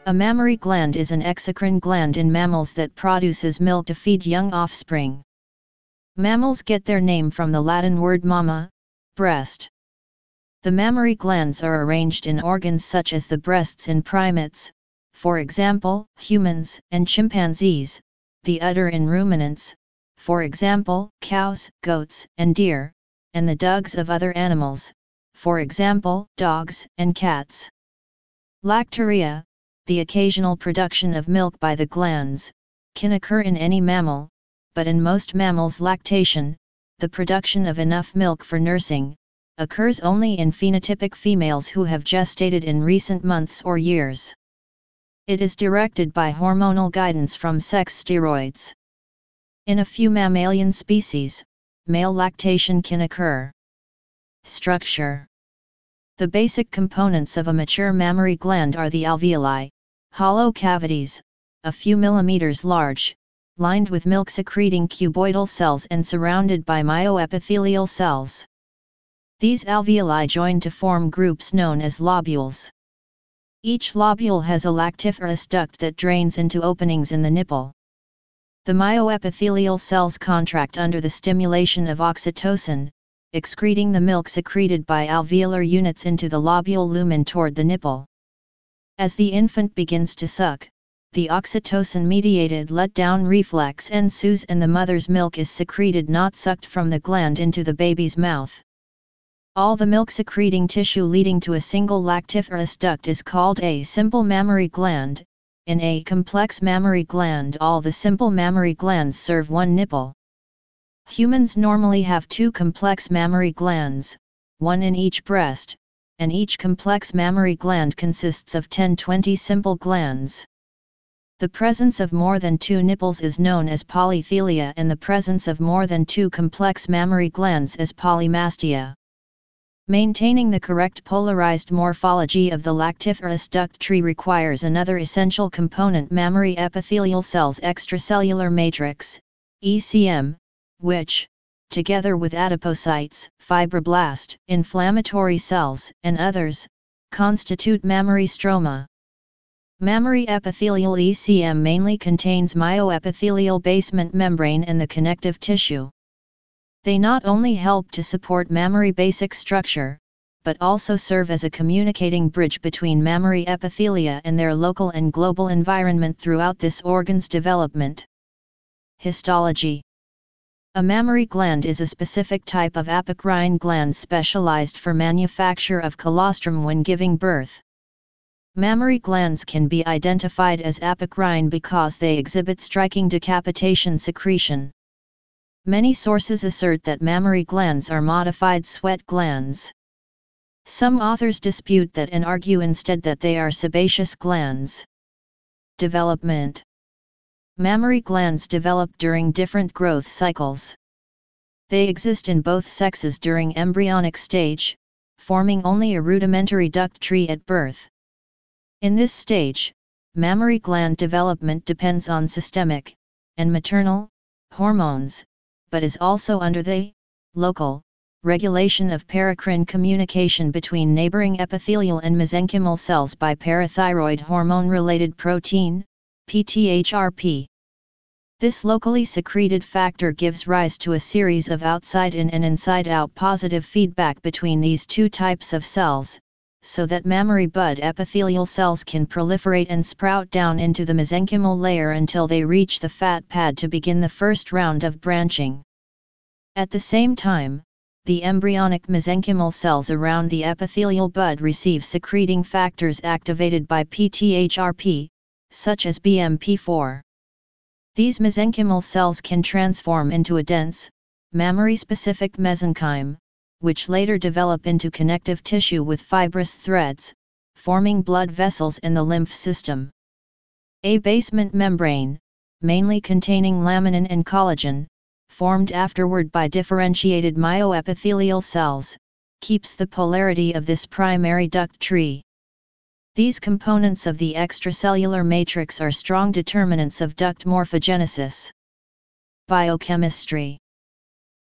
A mammary gland is an exocrine gland in mammals that produces milk to feed young offspring. Mammals get their name from the Latin word mamma, breast. The mammary glands are arranged in organs such as the breasts in primates, for example, humans and chimpanzees, the udder in ruminants, for example, cows, goats, and deer, and the dugs of other animals, for example, dogs and cats. Lacturia, the occasional production of milk by the glands, can occur in any mammal, but in most mammals lactation, the production of enough milk for nursing, occurs only in phenotypic females who have gestated in recent months or years. It is directed by hormonal guidance from sex steroids. In a few mammalian species, male lactation can occur. Structure. The basic components of a mature mammary gland are the alveoli, hollow cavities, a few millimeters large, lined with milk-secreting cuboidal cells and surrounded by myoepithelial cells. These alveoli join to form groups known as lobules. Each lobule has a lactiferous duct that drains into openings in the nipple. The myoepithelial cells contract under the stimulation of oxytocin, excreting the milk secreted by alveolar units into the lobule lumen toward the nipple. As the infant begins to suck, the oxytocin-mediated let-down reflex ensues and the mother's milk is secreted, not sucked, from the gland into the baby's mouth. All the milk-secreting tissue leading to a single lactiferous duct is called a simple mammary gland. In a complex mammary gland, all the simple mammary glands serve one nipple. Humans normally have two complex mammary glands, one in each breast, and each complex mammary gland consists of 10-20 simple glands. The presence of more than two nipples is known as polythelia, and the presence of more than two complex mammary glands as polymastia. Maintaining the correct polarized morphology of the lactiferous duct tree requires another essential component, mammary epithelial cells extracellular matrix, ECM, which, together with adipocytes, fibroblast, inflammatory cells, and others, constitute mammary stroma. Mammary epithelial ECM mainly contains myoepithelial basement membrane and the connective tissue. They not only help to support mammary basic structure, but also serve as a communicating bridge between mammary epithelia and their local and global environment throughout this organ's development. Histology. A mammary gland is a specific type of apocrine gland specialized for manufacture of colostrum when giving birth. Mammary glands can be identified as apocrine because they exhibit striking decapitation secretion. Many sources assert that mammary glands are modified sweat glands. Some authors dispute that and argue instead that they are sebaceous glands. Development. Mammary glands develop during different growth cycles. They exist in both sexes during embryonic stage, forming only a rudimentary duct tree at birth. In this stage, mammary gland development depends on systemic and maternal hormones, but is also under the local regulation of paracrine communication between neighboring epithelial and mesenchymal cells by parathyroid hormone-related protein, PTHRP. This locally secreted factor gives rise to a series of outside-in and inside-out positive feedback between these two types of cells, so that mammary bud epithelial cells can proliferate and sprout down into the mesenchymal layer until they reach the fat pad to begin the first round of branching. At the same time, the embryonic mesenchymal cells around the epithelial bud receive secreting factors activated by PTHRP, such as BMP4. These mesenchymal cells can transform into a dense, mammary-specific mesenchyme, which later develop into connective tissue with fibrous threads, forming blood vessels in the lymph system. A basement membrane, mainly containing laminin and collagen, formed afterward by differentiated myoepithelial cells, keeps the polarity of this primary duct tree. These components of the extracellular matrix are strong determinants of duct morphogenesis. Biochemistry.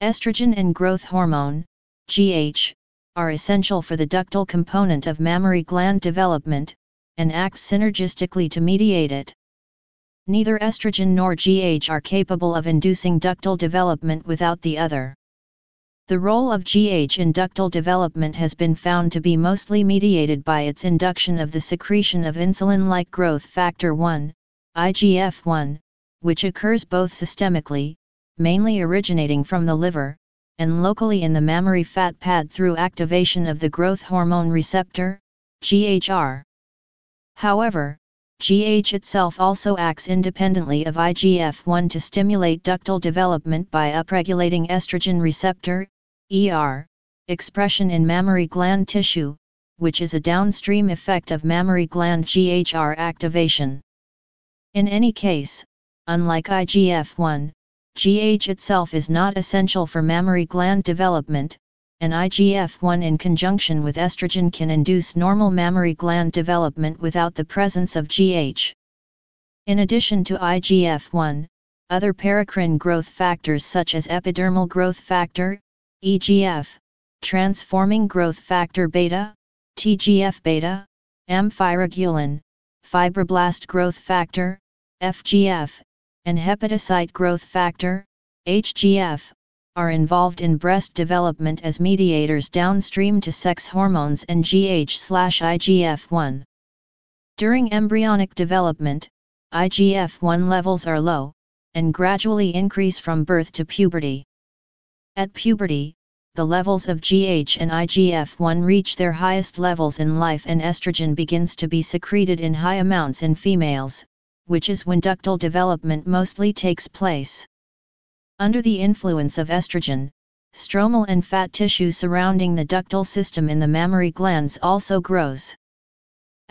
Estrogen and growth hormone, GH, are essential for the ductal component of mammary gland development, and acts synergistically to mediate it. Neither estrogen nor GH are capable of inducing ductal development without the other. The role of GH in ductal development has been found to be mostly mediated by its induction of the secretion of insulin-like growth factor 1, IGF-1, which occurs both systemically, mainly originating from the liver, and locally in the mammary fat pad through activation of the growth hormone receptor, GHR. However, GH itself also acts independently of IGF-1 to stimulate ductal development by upregulating estrogen receptor, ER, expression in mammary gland tissue, which is a downstream effect of mammary gland GHR activation. In any case, unlike IGF-1, GH itself is not essential for mammary gland development, and IGF-1 in conjunction with estrogen can induce normal mammary gland development without the presence of GH. In addition to IGF-1, other paracrine growth factors such as epidermal growth factor, EGF, transforming growth factor beta, TGF-beta, amphiregulin, fibroblast growth factor, FGF, and hepatocyte growth factor, HGF, are involved in breast development as mediators downstream to sex hormones and GH/IGF-1. During embryonic development, IGF-1 levels are low, and gradually increase from birth to puberty. At puberty, the levels of GH and IGF-1 reach their highest levels in life and estrogen begins to be secreted in high amounts in females, which is when ductal development mostly takes place. Under the influence of estrogen, stromal and fat tissue surrounding the ductal system in the mammary glands also grows.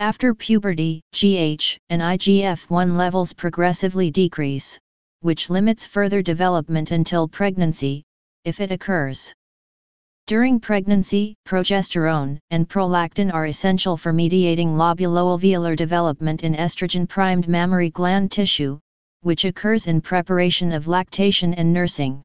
After puberty, GH and IGF-1 levels progressively decrease, which limits further development until pregnancy, if it occurs. During pregnancy, progesterone and prolactin are essential for mediating lobulo-alveolar development in estrogen-primed mammary gland tissue, which occurs in preparation of lactation and nursing.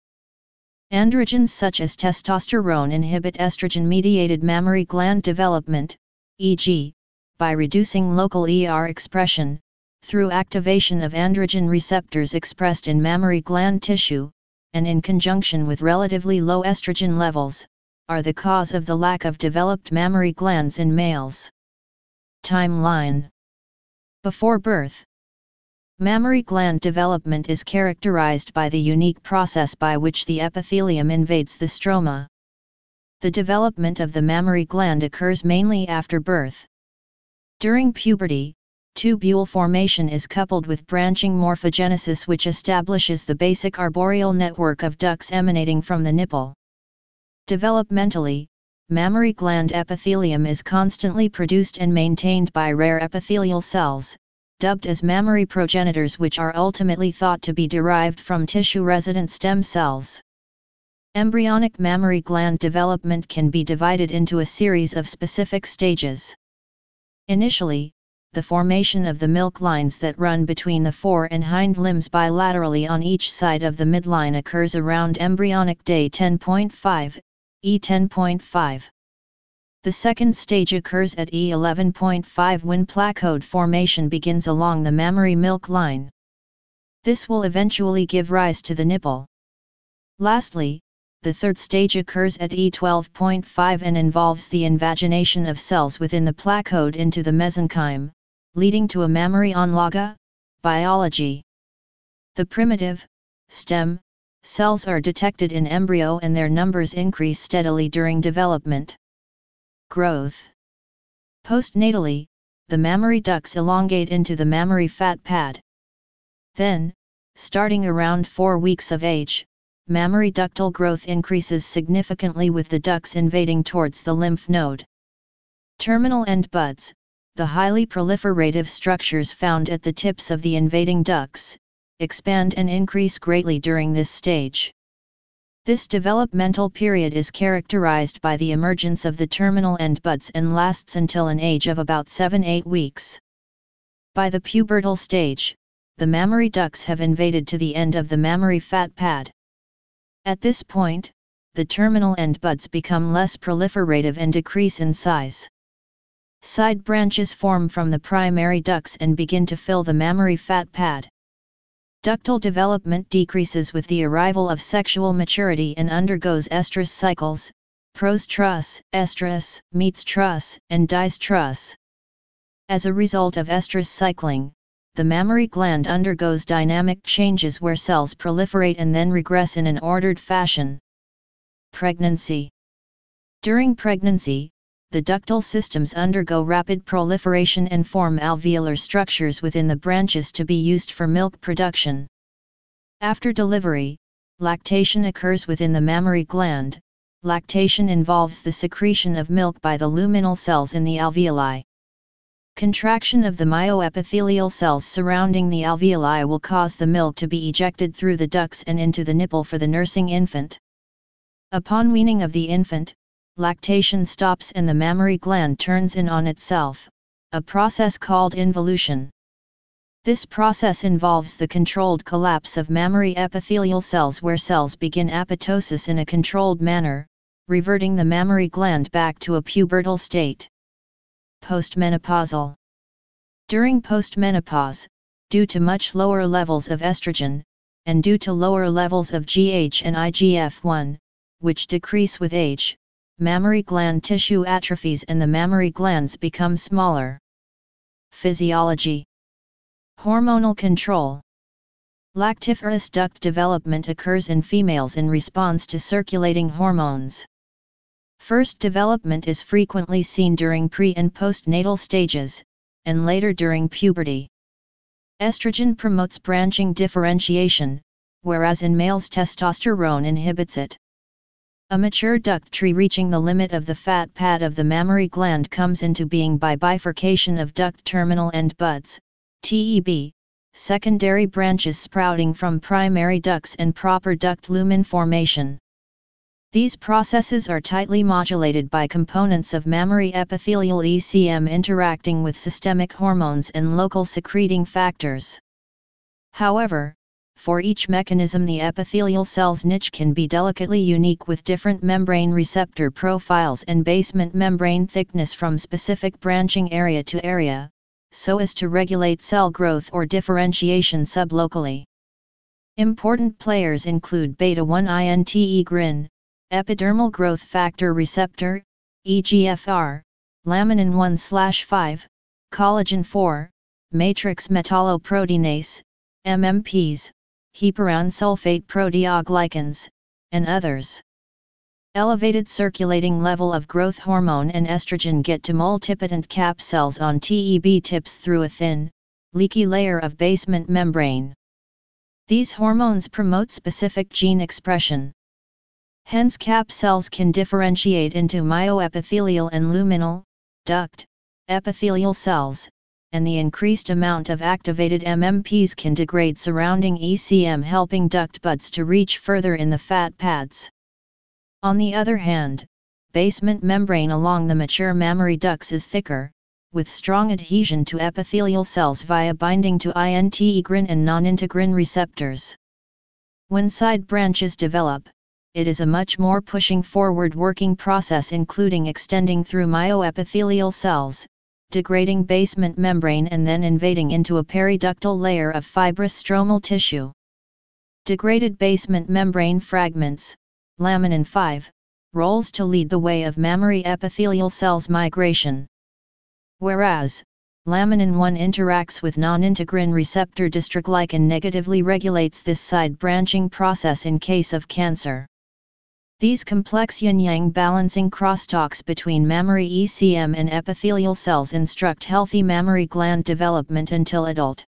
Androgens such as testosterone inhibit estrogen-mediated mammary gland development, e.g., by reducing local ER expression, through activation of androgen receptors expressed in mammary gland tissue, and in conjunction with relatively low estrogen levels, are the cause of the lack of developed mammary glands in males. Timeline. Before birth, mammary gland development is characterized by the unique process by which the epithelium invades the stroma. The development of the mammary gland occurs mainly after birth. During puberty, tubule formation is coupled with branching morphogenesis, which establishes the basic arboreal network of ducts emanating from the nipple. Developmentally, mammary gland epithelium is constantly produced and maintained by rare epithelial cells, dubbed as mammary progenitors, which are ultimately thought to be derived from tissue-resident stem cells. Embryonic mammary gland development can be divided into a series of specific stages. Initially, the formation of the milk lines that run between the fore and hind limbs bilaterally on each side of the midline occurs around embryonic day 10.5, E10.5. The second stage occurs at E11.5 when placoid formation begins along the mammary milk line. This will eventually give rise to the nipple. Lastly, the third stage occurs at E12.5 and involves the invagination of cells within the placoid into the mesenchyme, leading to a mammary onloga. Biology. The primitive, stem, cells are detected in embryo and their numbers increase steadily during development. Growth. Postnatally, the mammary ducts elongate into the mammary fat pad. Then, starting around 4 weeks of age, mammary ductal growth increases significantly with the ducts invading towards the lymph node. Terminal end buds, the highly proliferative structures found at the tips of the invading ducts, expand and increase greatly during this stage. This developmental period is characterized by the emergence of the terminal end buds and lasts until an age of about 7-8 weeks. By the pubertal stage, the mammary ducts have invaded to the end of the mammary fat pad. At this point, the terminal end buds become less proliferative and decrease in size. Side branches form from the primary ducts and begin to fill the mammary fat pad. Ductal development decreases with the arrival of sexual maturity and undergoes estrus cycles, pros truss, estrus, meets truss, and dies truss. As a result of estrus cycling, the mammary gland undergoes dynamic changes where cells proliferate and then regress in an ordered fashion. Pregnancy. During pregnancy, the ductal systems undergo rapid proliferation and form alveolar structures within the branches to be used for milk production. After delivery, lactation occurs within the mammary gland. Lactation involves the secretion of milk by the luminal cells in the alveoli. Contraction of the myoepithelial cells surrounding the alveoli will cause the milk to be ejected through the ducts and into the nipple for the nursing infant. Upon weaning of the infant, lactation stops and the mammary gland turns in on itself, a process called involution. This process involves the controlled collapse of mammary epithelial cells where cells begin apoptosis in a controlled manner, reverting the mammary gland back to a pubertal state. Postmenopausal. During postmenopause, due to much lower levels of estrogen, and due to lower levels of GH and IGF-1, which decrease with age, mammary gland tissue atrophies and the mammary glands become smaller. Physiology. Hormonal control. Lactiferous duct development occurs in females in response to circulating hormones. First development is frequently seen during pre- and postnatal stages, and later during puberty. Estrogen promotes branching differentiation, whereas in males testosterone inhibits it. A mature duct tree reaching the limit of the fat pad of the mammary gland comes into being by bifurcation of duct terminal end buds, TEB, secondary branches sprouting from primary ducts and proper duct lumen formation. These processes are tightly modulated by components of mammary epithelial ECM interacting with systemic hormones and local secreting factors. However, for each mechanism the epithelial cell's niche can be delicately unique with different membrane receptor profiles and basement membrane thickness from specific branching area to area, so as to regulate cell growth or differentiation sublocally. Important players include beta-1 integrin, epidermal growth factor receptor, EGFR, laminin 1/5, collagen 4, matrix metalloproteinase, MMPs, heparan sulfate proteoglycans, and others. Elevated circulating level of growth hormone and estrogen get to multipotent cap cells on TEB tips through a thin, leaky layer of basement membrane. These hormones promote specific gene expression. Hence cap cells can differentiate into myoepithelial and luminal, duct, epithelial cells, and the increased amount of activated MMPs can degrade surrounding ECM, helping duct buds to reach further in the fat pads. On the other hand, basement membrane along the mature mammary ducts is thicker, with strong adhesion to epithelial cells via binding to integrin and non-integrin receptors. When side branches develop, it is a much more pushing forward working process, including extending through myoepithelial cells, degrading basement membrane and then invading into a periductal layer of fibrous stromal tissue. Degraded basement membrane fragments, laminin 5, rolls to lead the way of mammary epithelial cells migration. Whereas, laminin 1 interacts with non-integrin receptor dystroglycan negatively regulates this side branching process in case of cancer. These complex yin-yang balancing crosstalks between mammary ECM and epithelial cells instruct healthy mammary gland development until adult.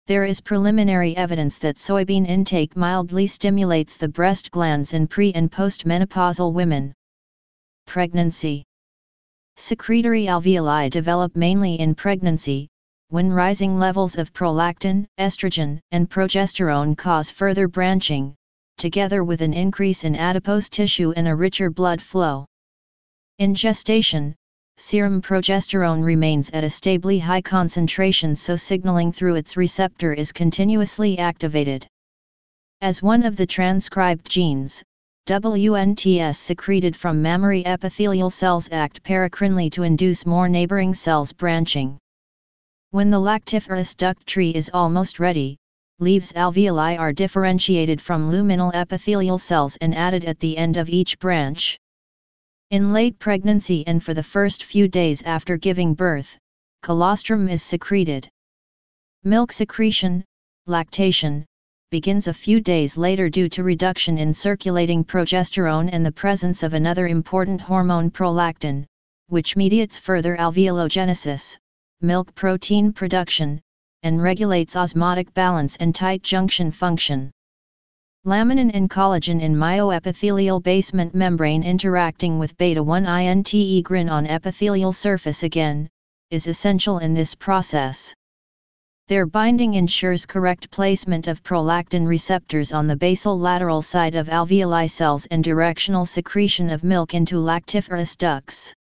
There is preliminary evidence that soybean intake mildly stimulates the breast glands in pre- and postmenopausal women. Pregnancy. Secretory alveoli develop mainly in pregnancy, when rising levels of prolactin, estrogen, and progesterone cause further branching, together with an increase in adipose tissue and a richer blood flow. In gestation, serum progesterone remains at a stably high concentration, so signaling through its receptor is continuously activated. As one of the transcribed genes, WNTs secreted from mammary epithelial cells act paracrinally to induce more neighboring cells branching. When the lactiferous duct tree is almost ready, leaves alveoli are differentiated from luminal epithelial cells and added at the end of each branch. In late pregnancy and for the first few days after giving birth, colostrum is secreted. Milk secretion, lactation, begins a few days later due to reduction in circulating progesterone and the presence of another important hormone prolactin, which mediates further alveologenesis, milk protein production, and regulates osmotic balance and tight junction function. Laminin and collagen in myoepithelial basement membrane interacting with beta-1 integrin on epithelial surface again, is essential in this process. Their binding ensures correct placement of prolactin receptors on the basal lateral side of alveoli cells and directional secretion of milk into lactiferous ducts.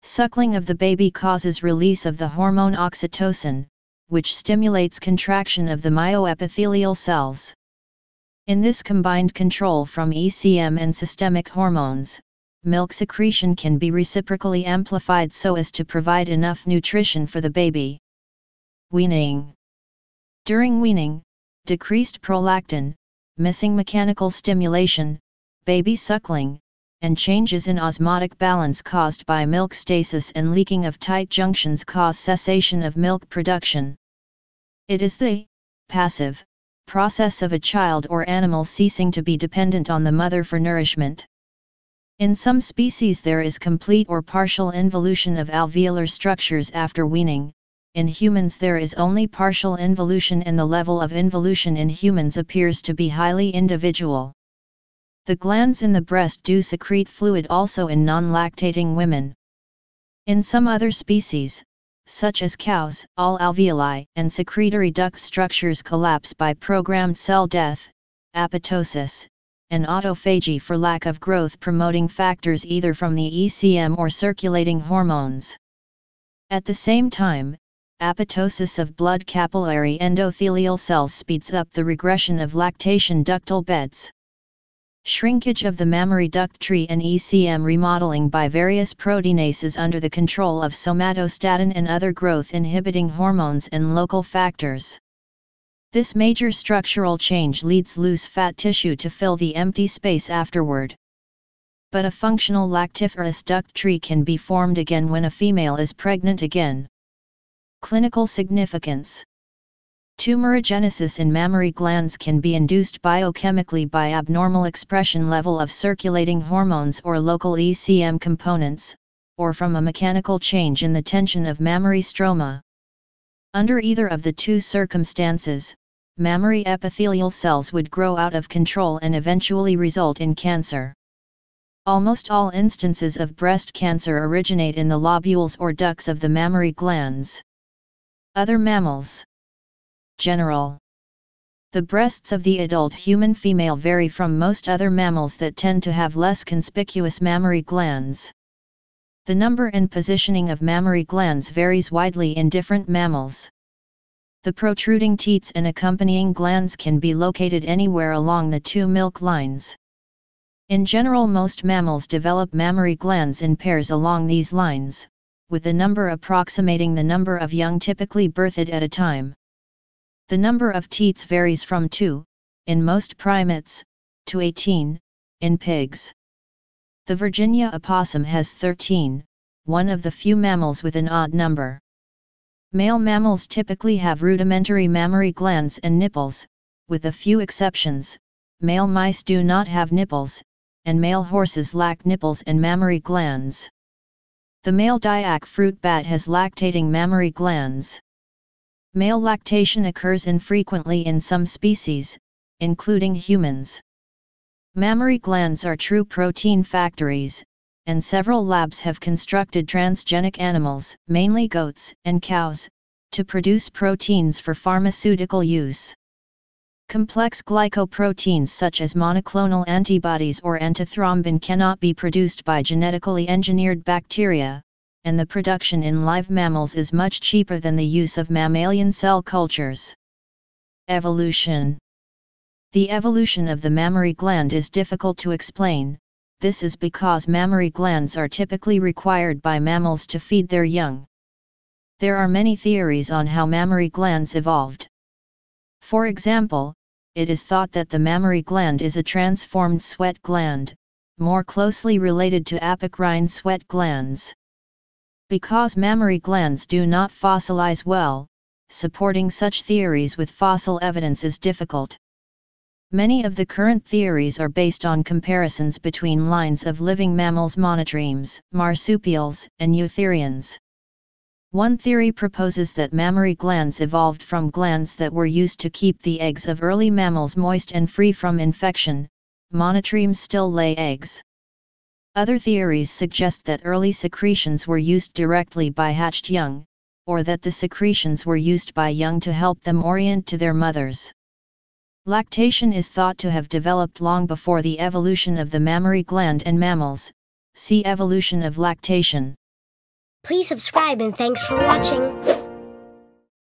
Suckling of the baby causes release of the hormone oxytocin, which stimulates contraction of the myoepithelial cells. In this combined control from ECM and systemic hormones, milk secretion can be reciprocally amplified so as to provide enough nutrition for the baby. Weaning. During weaning, decreased prolactin, missing mechanical stimulation, baby suckling, and changes in osmotic balance caused by milk stasis and leaking of tight junctions cause cessation of milk production. It is the passive process of a child or animal ceasing to be dependent on the mother for nourishment. In some species there is complete or partial involution of alveolar structures after weaning. In humans there is only partial involution and the level of involution in humans appears to be highly individual. The glands in the breast do secrete fluid also in non-lactating women. In some other species, such as cows, all alveoli and secretory duct structures collapse by programmed cell death, apoptosis, and autophagy for lack of growth-promoting factors either from the ECM or circulating hormones. At the same time, apoptosis of blood capillary endothelial cells speeds up the regression of lactation ductal beds. Shrinkage of the mammary duct tree and ECM remodeling by various proteinases under the control of somatostatin and other growth-inhibiting hormones and local factors. This major structural change leads loose fat tissue to fill the empty space afterward. But a functional lactiferous duct tree can be formed again when a female is pregnant again. Clinical significance. Tumorigenesis in mammary glands can be induced biochemically by abnormal expression level of circulating hormones or local ECM components, or from a mechanical change in the tension of mammary stroma. Under either of the two circumstances, mammary epithelial cells would grow out of control and eventually result in cancer. Almost all instances of breast cancer originate in the lobules or ducts of the mammary glands. Other mammals. General. The breasts of the adult human female vary from most other mammals that tend to have less conspicuous mammary glands. The number and positioning of mammary glands varies widely in different mammals. The protruding teats and accompanying glands can be located anywhere along the two milk lines. In general, most mammals develop mammary glands in pairs along these lines, with the number approximating the number of young typically birthed at a time. The number of teats varies from 2, in most primates, to 18, in pigs. The Virginia opossum has 13, one of the few mammals with an odd number. Male mammals typically have rudimentary mammary glands and nipples, with a few exceptions. Male mice do not have nipples, and male horses lack nipples and mammary glands. The male dyak fruit bat has lactating mammary glands. Male lactation occurs infrequently in some species, including humans. Mammary glands are true protein factories, and several labs have constructed transgenic animals, mainly goats and cows, to produce proteins for pharmaceutical use. Complex glycoproteins such as monoclonal antibodies or antithrombin cannot be produced by genetically engineered bacteria, and the production in live mammals is much cheaper than the use of mammalian cell cultures. Evolution. The evolution of the mammary gland is difficult to explain. This is because mammary glands are typically required by mammals to feed their young. There are many theories on how mammary glands evolved. For example, it is thought that the mammary gland is a transformed sweat gland, more closely related to apocrine sweat glands. Because mammary glands do not fossilize well, supporting such theories with fossil evidence is difficult. Many of the current theories are based on comparisons between lines of living mammals, monotremes, marsupials, and eutherians. One theory proposes that mammary glands evolved from glands that were used to keep the eggs of early mammals moist and free from infection. Monotremes still lay eggs. Other theories suggest that early secretions were used directly by hatched young, or that the secretions were used by young to help them orient to their mothers. Lactation is thought to have developed long before the evolution of the mammary gland and mammals. See evolution of lactation. Please subscribe and thanks for watching.